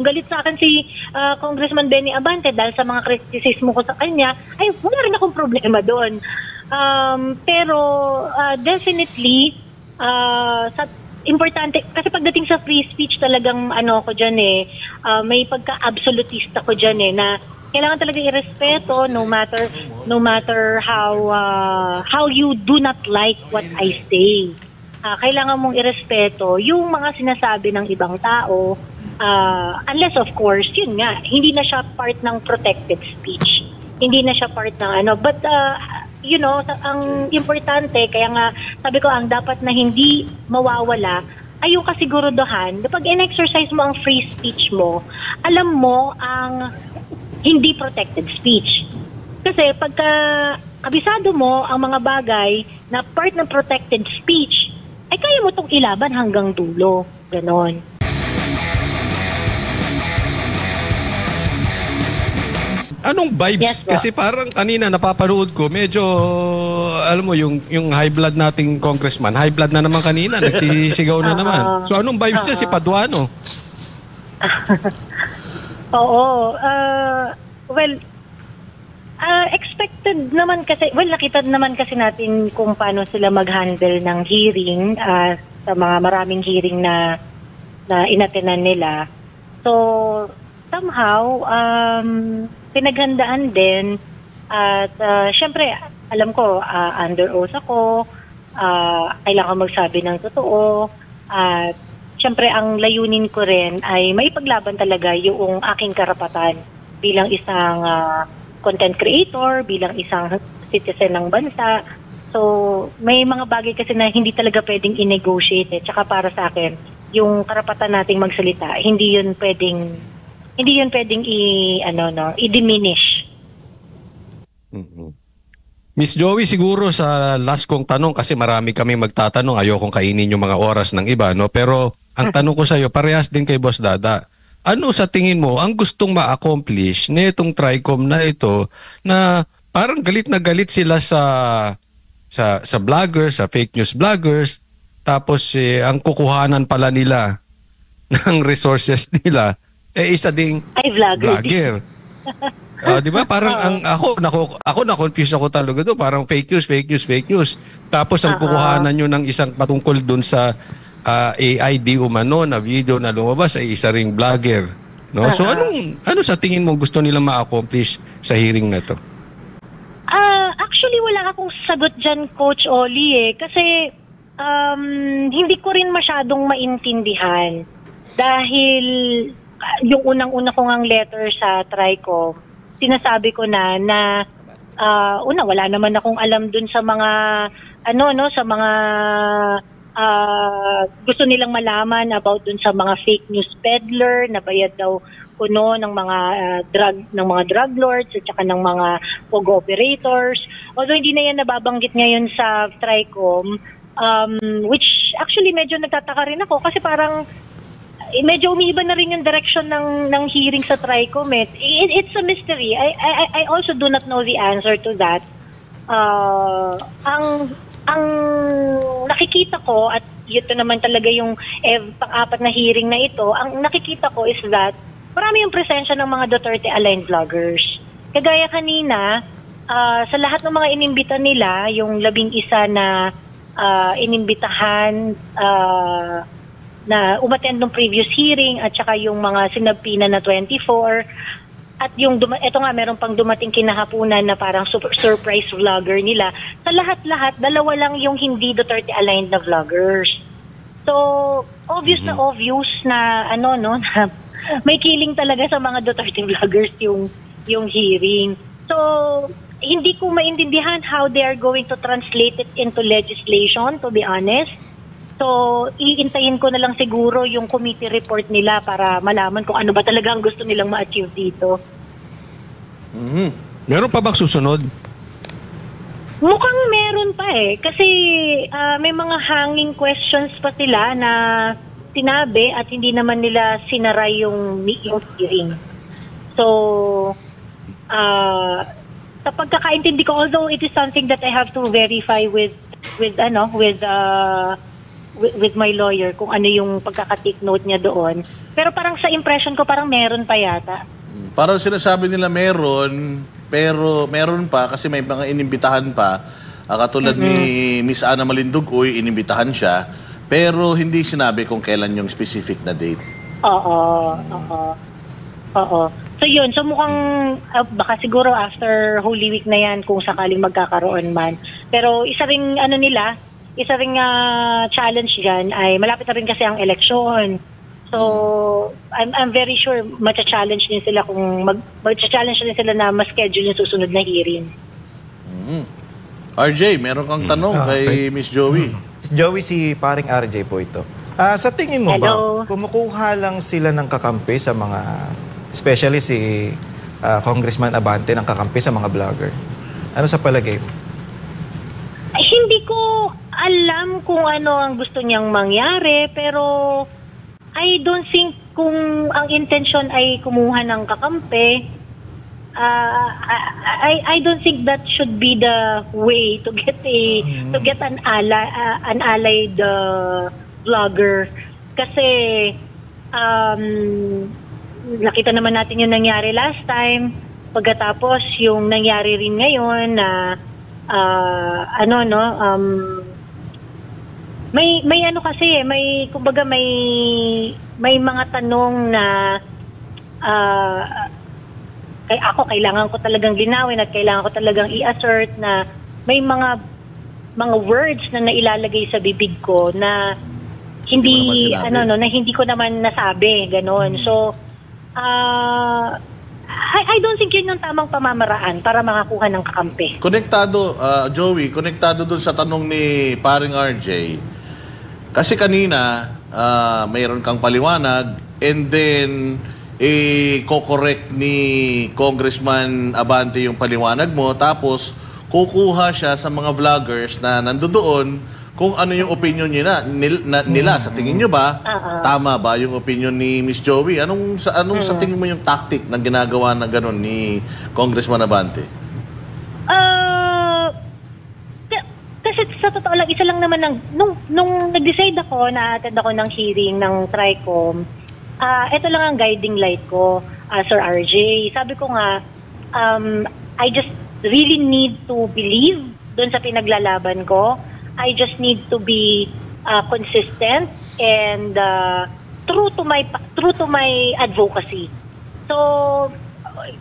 kung galit sa akin si Congressman Benny Abante dahil sa mga kritisismo ko sa kanya, ay wala rin akong problema doon. Pero definitely, importante, kasi pagdating sa free speech talagang ano ko dyan may pagka-absolutista ko dyan na kailangan talaga irespeto no matter how you do not like what I say. Kailangan mong irespeto yung mga sinasabi ng ibang tao, unless of course, yun nga, hindi na siya part ng protected speech. Hindi na siya part ng but ang importante, kaya nga sabi ko, ang dapat na hindi mawawala ay yung kasiguraduhan na pag in-exercise mo ang free speech mo, alam mo ang hindi protected speech. Kasi pagka kabisado mo ang mga bagay na part ng protected speech, ay kaya mo itong ilaban hanggang dulo. Ganon. Anong vibes? Yes, kasi parang kanina napapanood ko, medyo, alam mo, yung high blood nating congressman, high blood na naman kanina, nagsisigaw na naman. So anong vibes niya si Paduano? Oo. Expected naman kasi, nakita naman kasi natin kung paano sila mag-handle ng hearing, sa mga maraming hearing na inatenan nila. So, somehow, pinaghandaan din at syempre alam ko under oath ako, kailangan magsabi ng totoo at syempre ang layunin ko rin ay maipaglaban talaga yung aking karapatan bilang isang content creator, bilang isang citizen ng bansa. So may mga bagay kasi na hindi talaga pwedeng i-negotiate tsaka para sa akin yung karapatan nating magsalita, hindi yun pwedeng i-diminish. Miss Joey, siguro sa last kong tanong, kasi marami kami magtatanong, ayokong kainin yung mga oras ng iba, no? Pero ang tanong ko sa iyo, parehas din kay Boss Dada. Ano sa tingin mo ang gustong ma-accomplish nitong TRICOM na ito na parang galit na galit sila sa vloggers, sa fake news vloggers, tapos ang kukuhanan pala nila ng resources nila isa ding vlogger. Di ba? Parang ako na-confuse ako talaga doon. Parang fake news. Tapos ang kukuhanan nyo ng isang patungkol doon sa AI di umano na video na lumabas ay isa ring vlogger. No? So ano sa tingin mo gusto nilang ma-accomplish sa hearing na to? Actually, wala akong sagot dyan, Coach Oli kasi hindi ko rin masyadong maintindihan dahil yung unang-una ko ngang letter sa TRICOM, sinasabi ko na wala naman akong alam dun sa mga sa mga gusto nilang malaman about dun sa mga fake news peddler na bayad daw kuno ng mga drug lords at saka ng mga POG operators. Although hindi na yan nababanggit ngayon sa TRICOM, which actually medyo nagtataka rin ako kasi parang medyo umiiba na rin yung direction ng hearing sa TRICOM. It's a mystery. I also do not know the answer to that. Ang nakikita ko, at ito naman talaga yung pang-apat na hearing na ito, ang nakikita ko is that marami yung presensya ng mga Duterte-aligned vloggers. Kagaya kanina, sa lahat ng mga inimbita nila, yung 11 na inimbitahan na umattend ng previous hearing at saka yung mga sinabpina na 24 at yung ito nga meron pang dumating kinahapunan na parang surprise vlogger nila. Sa lahat-lahat, dalawa lang yung hindi Duterte aligned na vloggers. So obvious na na may killing talaga sa mga Duterte vloggers yung hearing. So hindi ko maintindihan how they are going to translate it into legislation, to be honest. So, iintayin ko na lang siguro yung committee report nila para malaman kung ano ba talaga ang gusto nilang ma-achieve dito. Meron pa bang susunod? Mukhang meron pa kasi may mga hanging questions pa sila na sinabi at hindi naman nila sinara yung hearing. So, sa pagkakaintindi ko, although it is something that I have to verify with my lawyer kung ano yung pagkaka-take note niya doon. Pero parang sa impression ko, parang meron pa yata. Parang sinasabi nila meron, pero meron pa kasi may mga inimbitahan pa. Katulad ni Miss Ana Malindugoy, inimbitahan siya. Pero hindi sinabi kung kailan yung specific na date. Oo. So yun, so mukhang baka siguro after Holy Week na yan kung sakaling magkakaroon man. Pero isa ring challenge dyan ay malapit na rin kasi ang eleksyon. So I'm very sure matcha-challenge din sila matcha-challenge din sila na ma-schedule yung susunod na hearing. RJ, meron kang tanong kay Miss Joey. Miss Joey, si paring RJ po ito. Sa tingin mo Hello. ba, kumukuha lang sila ng kakampi sa mga, especially si Congressman Abante ng kakampi sa mga vlogger? Ano sa palagay mo? Ay, hindi ko alam kung ano ang gusto niyang mangyari, pero I don't think kung ang intention ay kumuha ng kakampi, I don't think that should be the way to get an allied vlogger, kasi nakita naman natin yung nangyari last time, pagkatapos yung nangyari rin ngayon na may ano kasi may kumbaga may mga tanong na ako kailangan ko talagang linawin at kailangan ko talagang i-assert na may mga words na nailalagay sa bibig ko na hindi hindi ko naman nasabi ganon. So I don't think yun yung tamang pamamaraan para makakuha ng kakampi. Konektado, Joey, konektado dun sa tanong ni paring RJ. Kasi kanina, mayroon kang paliwanag and then ko-correct ni Congressman Abante yung paliwanag mo, tapos kukuha siya sa mga vloggers na nandoon kung ano yung opinion nila. Sa tingin nyo ba, tama ba yung opinion ni Miss Joey? Anong sa tingin mo yung tactic na ginagawa na gano'n ni Congressman Abante? Kasi sa totoo lang, isa lang naman nung nag-decide ako na attend ako ng hearing ng TRICOM, ito lang ang guiding light ko, Sir RJ. Sabi ko nga, I just really need to believe doon sa pinaglalaban ko. I just need to be consistent and true to my advocacy. So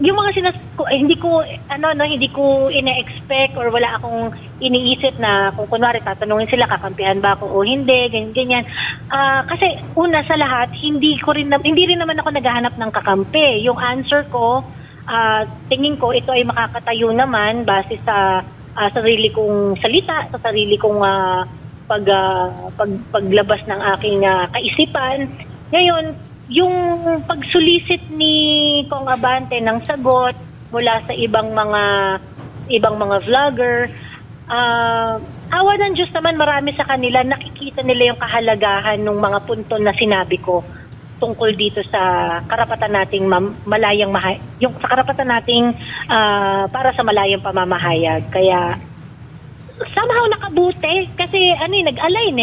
yung mga hindi ko ina-expect or wala akong iniisip na kung kunwari tatanungin sila kakampihan ba ako o hindi, ganyan. Kasi una sa lahat, hindi rin naman ako naghahanap ng kakampi. Yung answer ko, tingin ko ito ay makakatayo naman base sa sarili kong salita, sa sarili kong paglabas ng aking kaisipan. Ngayon, yung pagsulisit ni Kong Abante ng sagot mula sa ibang mga vlogger, awa ng Diyos naman, marami sa kanila nakikita nila yung kahalagahan ng mga punto na sinabi ko tungkol dito sa karapatan nating sa karapatan nating para sa malayang pamamahayag. Kaya somehow nakabuti kasi nag-align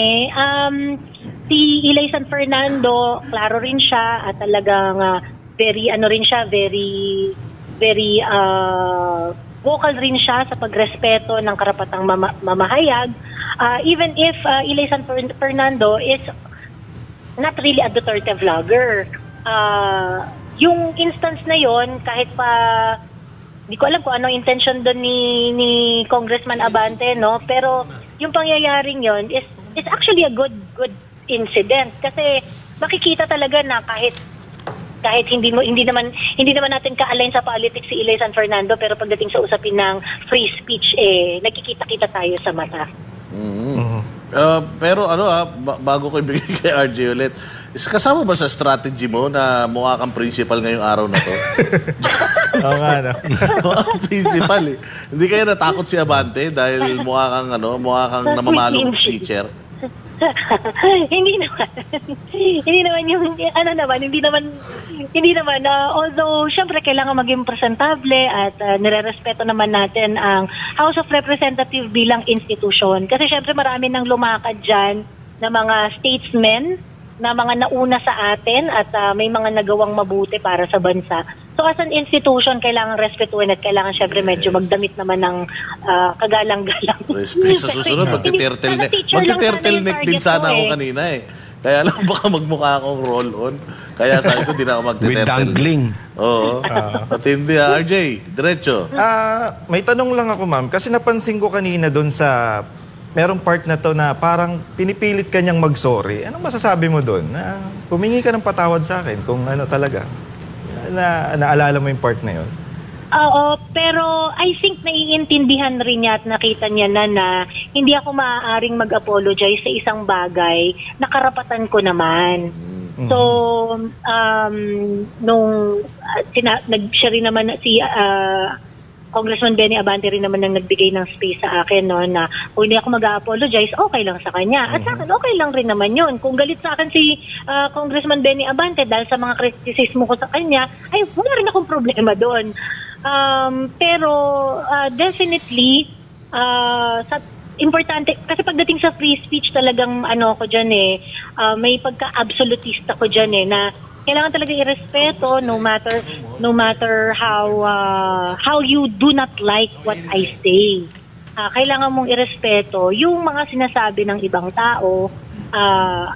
si Ilay San Fernando, klaro rin siya at talagang very vocal rin siya sa pagrespeto ng karapatang mamahayag. Even if Ilay San Fernando is not really a Duterte vlogger. Yung instance na yon, kahit pa hindi ko alam kung ano intention doon ni Congressman Abante, no? Pero yung pangyayaring yon is actually a good incident kasi makikita talaga na kahit hindi naman natin ka-align sa politics si Ilay San Fernando, pero pagdating sa usapin ng free speech nakikita-kita tayo sa mata. Pero bago ko ibigay kay RJ ulit, kasama ba sa strategy mo na mukha kang principal ngayong araw na to? Oo nga, no? Mukha kang principal Hindi kaya natakot si Abante dahil mukha kang namamalong teacher? Hindi naman although syempre kailangan maging presentable at nirerespeto naman natin ang House of Representatives bilang institution kasi syempre marami nang lumakad diyan na mga statesmen mga nauna sa atin at may mga nagawang mabuti para sa bansa. So as an institution, kailangan respetuhin at kailangan syempre medyo magdamit naman ng kagalang-galang. Respect sa susunod, magti-turtleneck. Magti-turtleneck din sana ako kanina eh. Kaya lang baka magmukha akong roll-on. Kaya sabi ko, di na ako With magti-turtleneck. dangling. Oo. At hindi RJ, diretso. May tanong lang ako, ma'am. Kasi napansin ko kanina doon sa merong part na to na parang pinipilit ka niyang mag-sorry. Anong masasabi mo doon? Na humingi ka ng patawad sa akin kung ano talaga. Naalala mo yung part na yun? Oo, pero I think naiintindihan rin niya at nakita niya na hindi ako maaaring mag-apologize sa isang bagay na karapatan ko naman. So, nung siya rin naman si Congressman Benny Abante rin naman ang nagbigay ng space sa akin no, na kung hindi ako mag-apologize, okay lang sa kanya. At sa akin, okay lang rin naman yun. Kung galit sa akin si Congressman Benny Abante dahil sa mga kritisismo ko sa kanya, ay wala rin akong problema doon. Pero definitely, importante, kasi pagdating sa free speech talagang ko dyan may pagka-absolutista ko dyan na kailangan talaga irespeto no matter how you do not like what I say. Kailangan mong irespeto yung mga sinasabi ng ibang tao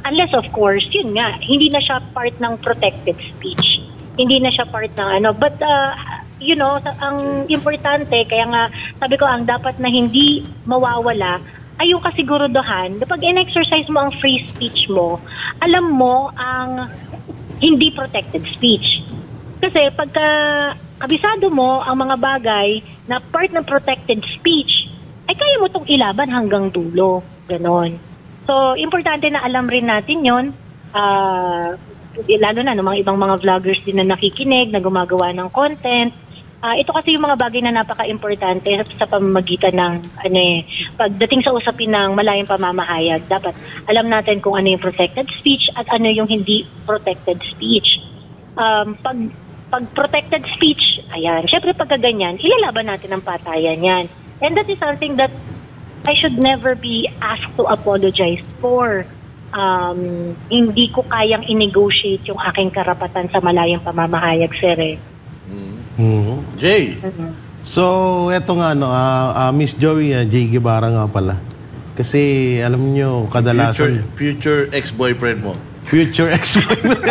unless of course, yun nga, hindi na siya part ng protected speech. Hindi na siya part ng but you know, ang importante, kaya nga sabi ko ang dapat na hindi mawawala ay yung kasiguraduhan, pag in-exercise mo ang free speech mo, alam mo ang hindi protected speech. Kasi pagka kabisado mo ang mga bagay na part ng protected speech, ay kaya mo itong ilaban hanggang dulo. Ganon. So, importante na alam rin natin yun. Lalo na ng mga ibang mga vloggers din na nakikinig, na gumagawa ng content. Ito kasi yung mga bagay na napaka-importante sa pamamagitan ng pagdating sa usapin ng malayang pamamahayag. Dapat alam natin kung ano yung protected speech at ano yung hindi protected speech. Pag protected speech, ayan, syempre pagka ganyan, ilalaban natin ang patayan yan. And that is something that I should never be asked to apologize for. Hindi ko kayang i-negotiate yung aking karapatan sa malayang pamamahayag, sir. Jay. So, eto nga, Miss Joey, Jay Guevara nga pala. Kasi, alam nyo, kadalasan... Future ex-boyfriend mo. Future ex-boyfriend.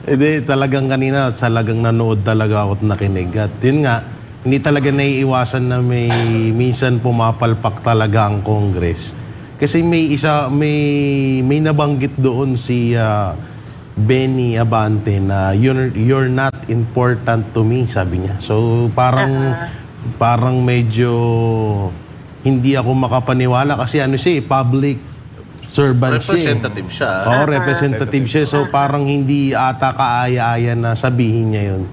Hindi, talagang kanina, talagang nanood talaga ako at nakinig. At yun nga, hindi talaga naiiwasan na minsan pumapalpak talaga ang Congress. Kasi may nabanggit doon si... Benny Abante na you're not important to me, sabi niya. So parang medyo hindi ako makapaniwala kasi public servant representative siya. Representative siya. So parang hindi ata kaaya-aya na sabihin niya yun.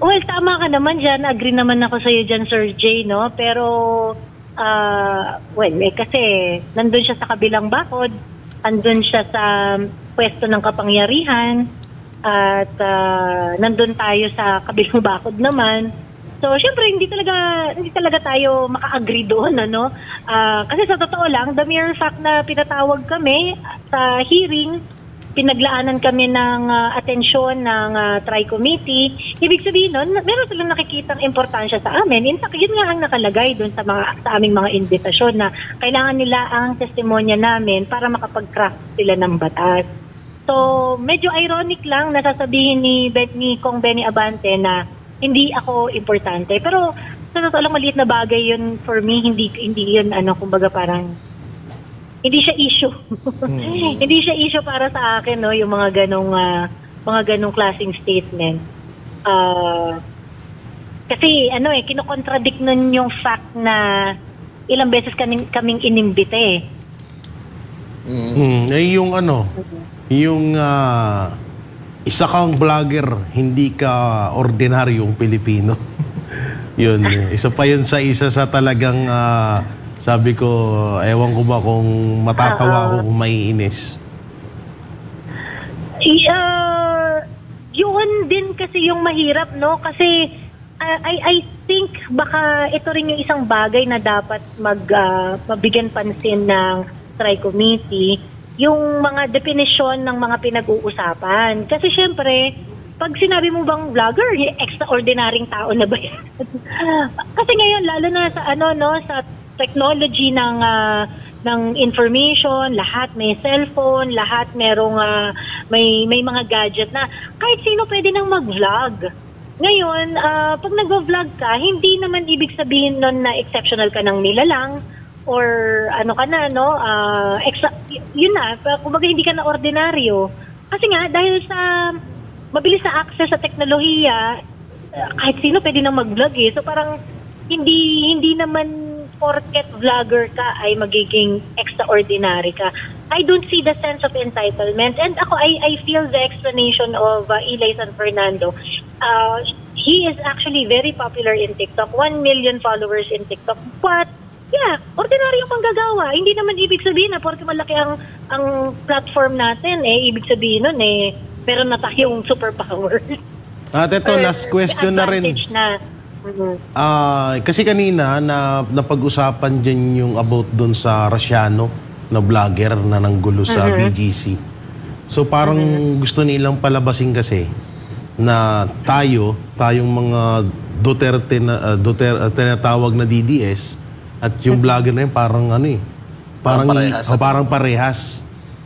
Well, tama ka naman dyan. Agree naman ako sa'yo dyan, Sir Jay, no? Pero, kasi nandun siya sa kabilang bakod. Andun siya sa pwesto ng kapangyarihan at nandun tayo sa kabilang bakod naman. So, syempre, hindi talaga tayo maka-agree doon, ano? Kasi sa totoo lang, the mere fact na pinatawag kami sa hearing, pinaglaanan kami ng atensyon ng Tri-Committee. Ibig sabihin nun, meron silang nakikitang importansya sa amin. In fact, yun nga ang nakalagay dun sa aming mga invitasyon na kailangan nila ang testimonya namin para makapag-craft sila ng batas. So, medyo ironic lang na sasabihin ni Kong Benny Abante na hindi ako importante. Pero sa totoo lang, maliit na bagay yun for me. Hindi yun, kumbaga parang hindi siya issue. Hindi siya issue para sa akin, no, yung mga ganong klaseng statement. Kasi kinokontradict nun yung fact na ilang beses kaming inimbite. Yung isa kang vlogger, hindi ka ordinaryong Pilipino. Yun, isa pa yun sa talagang sabi ko, ewan ko ba kung matatawa ako kung maiinis. Yun din kasi yung mahirap, no? Kasi I think baka ito rin yung isang bagay na dapat mabigyan pansin ng Tri-Committee yung mga definisyon ng mga pinag-uusapan. Kasi syempre, pag sinabi mo bang vlogger, extraordinaryong tao na ba yan? Kasi ngayon, lalo na sa sa technology ng information, lahat may cellphone, lahat merong may mga gadget na kahit sino pwede nang mag-vlog. Ngayon, pag nag-vlog ka, hindi naman ibig sabihin nun na exceptional ka ng nilalang or yun na, kumbaga hindi ka na ordinaryo. Kasi nga, dahil sa mabilis na access sa teknolohiya, kahit sino pwede nang mag-vlog eh. So parang hindi naman porket vlogger ka ay magiging extraordinary ka. I don't see the sense of entitlement. And ako, I feel the explanation of Eli San Fernando. He is actually very popular in TikTok. 1 million followers in TikTok. But yeah, ordinaryong panggagawa. Hindi naman ibig sabihin na porke malaki ang platform natin, ibig sabihin nun meron na tayong superpower. At ito, last question na rin. Kasi kanina napag-usapan dyan yung about dun sa Russiano na vlogger na nanggulo sa BGC. So parang gusto nilang palabasin kasi na tayong mga Duterte tinatawag na DDS at yung vlogger na yun parang parehas.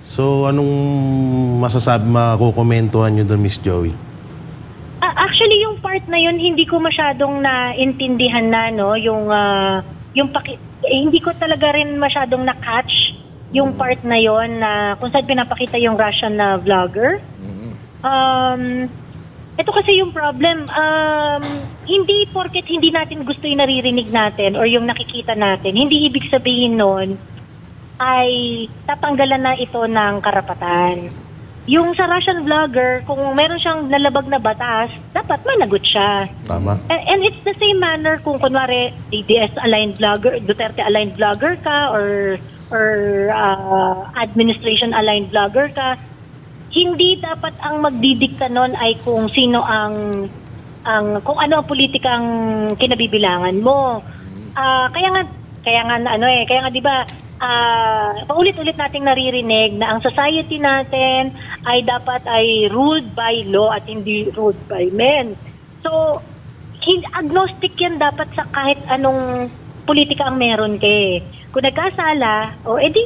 So anong makukomentuhan nyo doon, Miss Joey? Actually, yung part na yun, hindi ko masyadong naintindihan na, no? Hindi ko talaga rin masyadong na-catch yung part na yun na kung saan pinapakita yung Russian na vlogger. Ito kasi yung problem, hindi porket hindi natin gusto yung naririnig natin or yung nakikita natin, hindi ibig sabihin nun ay tatanggalan na ito ng karapatan. Yung sa Russian vlogger, kung meron siyang nalabag na batas, dapat managot siya. Tama. And it's the same manner kung kunwari DDS-aligned vlogger, Duterte-aligned vlogger ka or administration-aligned vlogger ka, hindi dapat ang magdidikta nun ay kung sino kung ano ang politikang kinabibilangan mo. Kaya nga 'di ba, paulit-ulit nating naririnig na ang society natin ay dapat ay ruled by law at hindi ruled by men. So, agnostic yan dapat sa kahit anong politika ang meron kay. Kung nagkasala, edi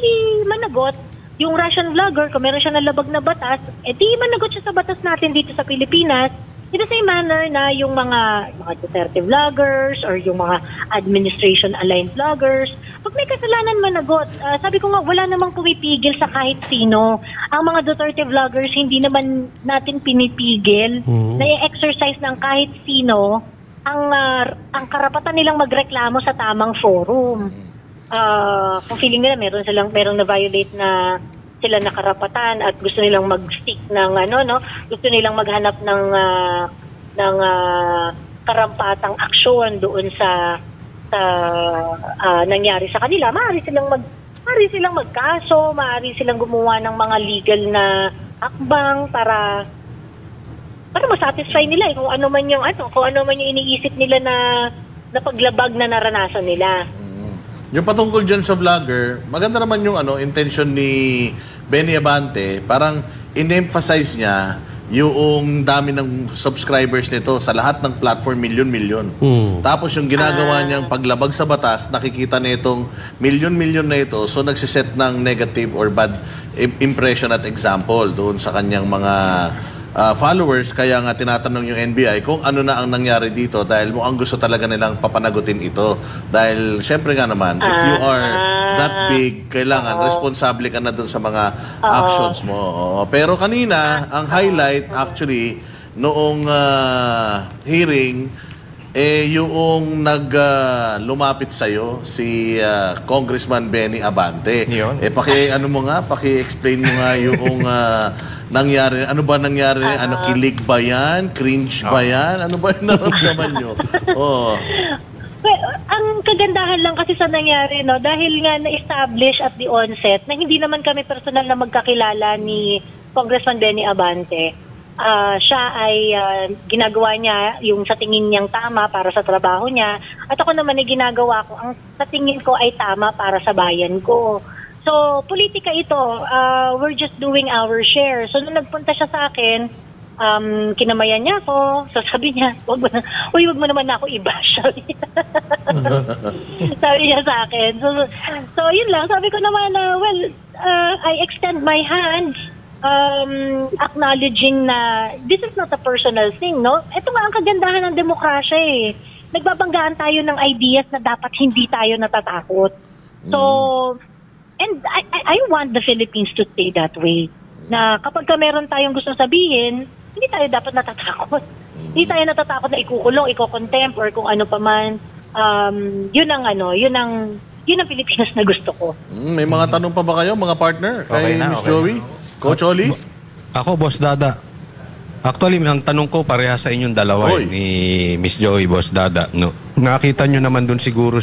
managot. Yung Russian vlogger, kung meron siya nalabag na batas, edi managot siya sa batas natin dito sa Pilipinas. In the same manner na yung mga Duterte vloggers or yung mga administration-aligned vloggers, pag may kasalanan managot, sabi ko nga, wala namang pumipigil sa kahit sino. Ang mga Duterte vloggers, hindi naman natin pinipigil na i-exercise ng kahit sino ang karapatan nilang magreklamo sa tamang forum. Kung feeling nila meron na violate na sila na karapatan at gusto nilang mag-stick ng gusto nilang maghanap ng karampatang aksyon doon sa nangyari sa kanila, maaari silang magkaso, maaari silang gumawa ng mga legal na hakbang para ma-satisfy nila kung ano man yung iniisip nila na paglabag na naranasan nila. Yung patungkol dyan sa vlogger, maganda naman yung intention ni Benny Abante. Parang in-emphasize niya yung dami ng subscribers nito sa lahat ng platform, milyon-milyon. Tapos yung ginagawa niyang paglabag sa batas, nakikita na itong milyon-milyon na ito, so nagsiset ng negative or bad impression at example doon sa kanyang mga followers. Kaya nga tinatanong yung NBI kung ano na ang nangyari dito dahil mukhang gusto talaga nilang papanagutin ito. Dahil syempre nga naman, if you are that big, kailangan responsable ka na dun sa mga actions mo. Pero kanina, ang highlight actually noong hearing, yung lumapit sa'yo, si Congressman Benny Abante. Paki-explain mo nga yung nangyari. Ano ba nangyari? Kilig ba yan? Cringe ba yan? Ano ba yung naramdaman nyo? Well, ang kagandahan lang kasi sa nangyari, no, dahil nga na-establish at the onset na hindi naman kami personal na magkakilala ni Congressman Benny Abante. Siya ay ginagawa niya yung sa tingin niyang tama para sa trabaho niya. At ako naman ay ginagawa ko ang sa tingin ko ay tama para sa bayan ko. So, politika ito, we're just doing our share. So, nung nagpunta siya sa akin, kinamayan niya ako. So, sabi niya, wag mo naman na ako i-bash. Sabi niya sa akin. So, yun lang. Sabi ko naman, I extend my hand, acknowledging na this is not a personal thing, no? Ito nga ang kagandahan ng demokrasya eh. Nagbabanggaan tayo ng ideas na dapat hindi tayo natatakot. So, and I want the Philippines to stay that way. Na kapag meron tayong gusto sabihin, hindi tayo dapat natatakot. Hindi tayo natatakot na ikukulong, iko-contempt, or kung ano pa man. Yun ang Pilipinas na gusto ko. May mga tanong pa ba kayo, mga partner? Kay Miss Joey? Coach Oli? Ako, Boss Dada. Actually, ang tanong ko pareha sa inyong dalawa ni Miss Joey, Boss Dada. No? Nakita nyo naman dun siguro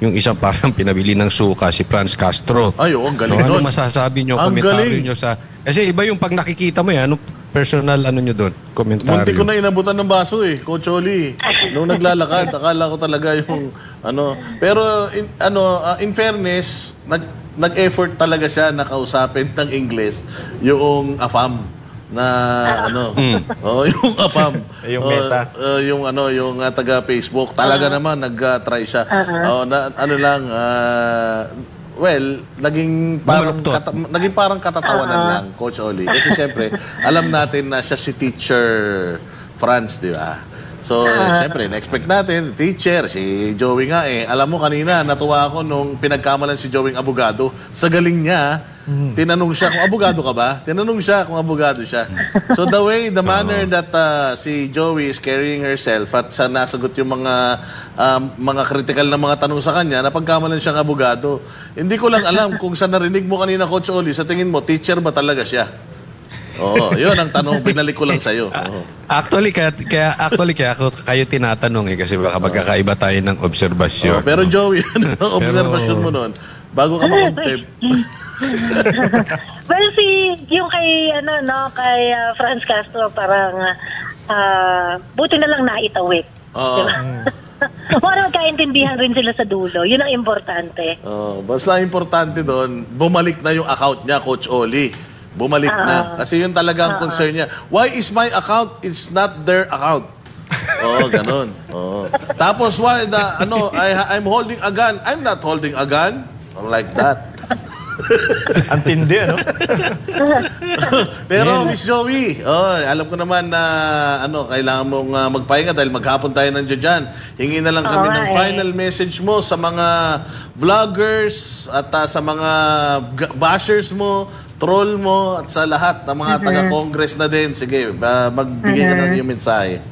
yung isang parang pinabili ng suka, si Franz Castro. Ay, ang galing no, doon. ano masasabi nyo, Ang komentaryo galing. nyo sa... Kasi iba yung pag nakikita mo yan, personal nyo doon, komentaryo. Munti ko na inabutan ng baso Coach Oli. Nung naglalakad, akala ko talaga yung Pero in fairness, nag-effort talaga siya na kausapin ng Ingles yung AFAM na yung AFAM. Yung Meta. Yung taga Facebook. Talaga naman nag-try siya. Naging parang katatawanan lang, Coach Oli. Kasi siyempre, alam natin na siya si Teacher Franz, di ba? So, siyempre, na-expect natin, teacher, si Joey nga Alam mo, kanina, natuwa ako nung pinagkamalan si Joey abogado. Sa galing niya, tinanong siya kung abogado ka ba? Tinanong siya kung abogado siya. So, the manner that si Joey is carrying herself at sa nasagot yung mga critical na mga tanong sa kanya, napagkamalan siyang abogado. Hindi ko lang alam kung sa narinig mo kanina, Coach Oli, sa tingin mo, teacher ba talaga siya? Oo, yun ang tanong. Binalik ko lang sa'yo. Actually, kaya ako kayo tinatanong kasi baka magkakaiba tayo ng obserbasyon. Pero Joey, ano ang obserbasyon mo nun? Bago ka makontempt. Well, yung kay Franz Castro, parang buti na lang naitawid. Diba? Para magkaintindihan rin sila sa dulo. Yun ang importante. Basta importante doon, bumalik na yung account niya, Coach Oli. Bumalik na. Kasi yun talaga ang concern niya. Why is my account? It's not their account. Ganun. Tapos, why I'm holding a gun. I'm not holding a gun. Like that. Ang tindi, ano? Pero, Miss Joey, alam ko naman na kailangan mong magpahinga dahil maghapon tayo nandiyan dyan. Hingi na lang kami ng final message mo sa mga vloggers at sa mga bashers mo, troll mo, at sa lahat ng mga taga-congress na din. Sige, magbigay ka na yung mensahe.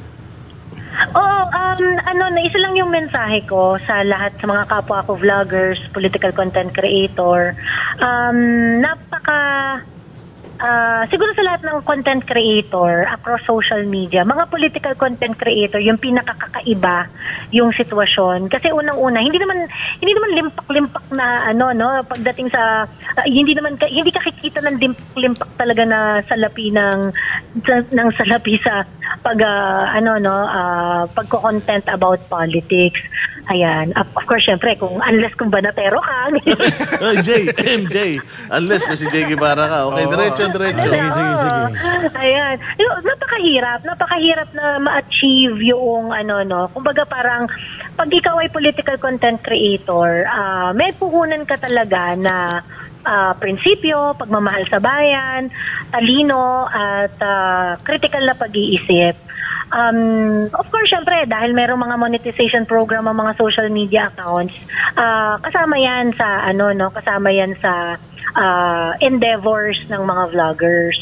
Isa lang yung mensahe ko sa lahat sa mga kapwa ko vloggers, political content creator. Siguro sa lahat ng content creator across social media, mga political content creator, yung pinakakaiba yung sitwasyon. Kasi unang-una, hindi naman limpak-limpak na pagdating sa hindi ka kikita ng limpak talaga na salapi ng salapi sa pagko-content about politics. Ayan. Of course, syempre, unless kung banatero ka. MJ, unless kasi Jay Guevara ka. Okay, diretso. Sige. Ayan. Napakahirap na ma-achieve yung kumbaga parang pag ikaw ay political content creator, may puhunan ka talaga na prinsipyo, pagmamahal sa bayan, talino, at critical na pag-iisip. Of course, syempre, dahil merong mga monetization program ang mga social media accounts, kasama yan sa endeavors ng mga vloggers.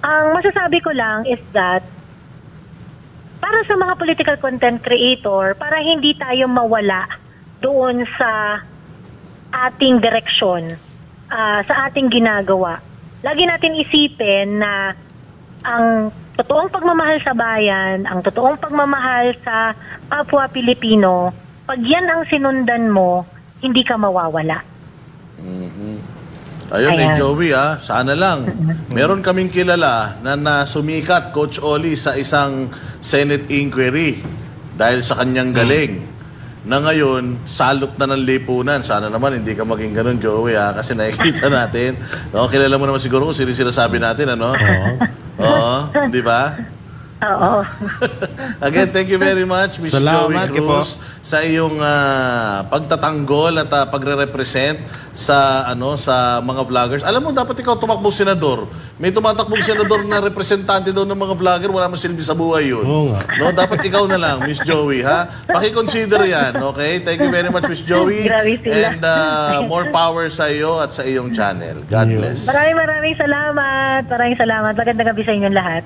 Ang masasabi ko lang is that para sa mga political content creator, para hindi tayo mawala doon sa ating direksyon, sa ating ginagawa, lagi natin isipin na ang totoong pagmamahal sa bayan, ang totoong pagmamahal sa kapwa Pilipino, pag yan ang sinundan mo, hindi ka mawawala. Ayun, Joey, sana lang. Meron kaming kilala na sumikat, Coach Oli, sa isang Senate inquiry dahil sa kanyang galing na ngayon, salot na ng lipunan. Sana naman hindi ka maging ganun, Joey, ha? Kasi nakikita natin. No, kilala mo naman siguro kung sino sinasabi natin, ano? Oo, di ba? Oo. Again, thank you very much, Miss Salamat. Joey Cruz, sa iyong pagtatanggol at pagre-represent sa sa mga vloggers. Alam mo, dapat ikaw tumakbong senador. May tumatakbong senador na representante daw ng mga vlogger, wala man silbi sa buhay yun. Oo nga. No, dapat ikaw na lang, Miss Joey, ha? Paki-consider yan, okay? Thank you very much, Miss Joey. Grabe sila. And more power sa iyo at sa iyong channel. God bless. Maraming salamat. Maraming salamat. Magandang gabi sa inyong lahat.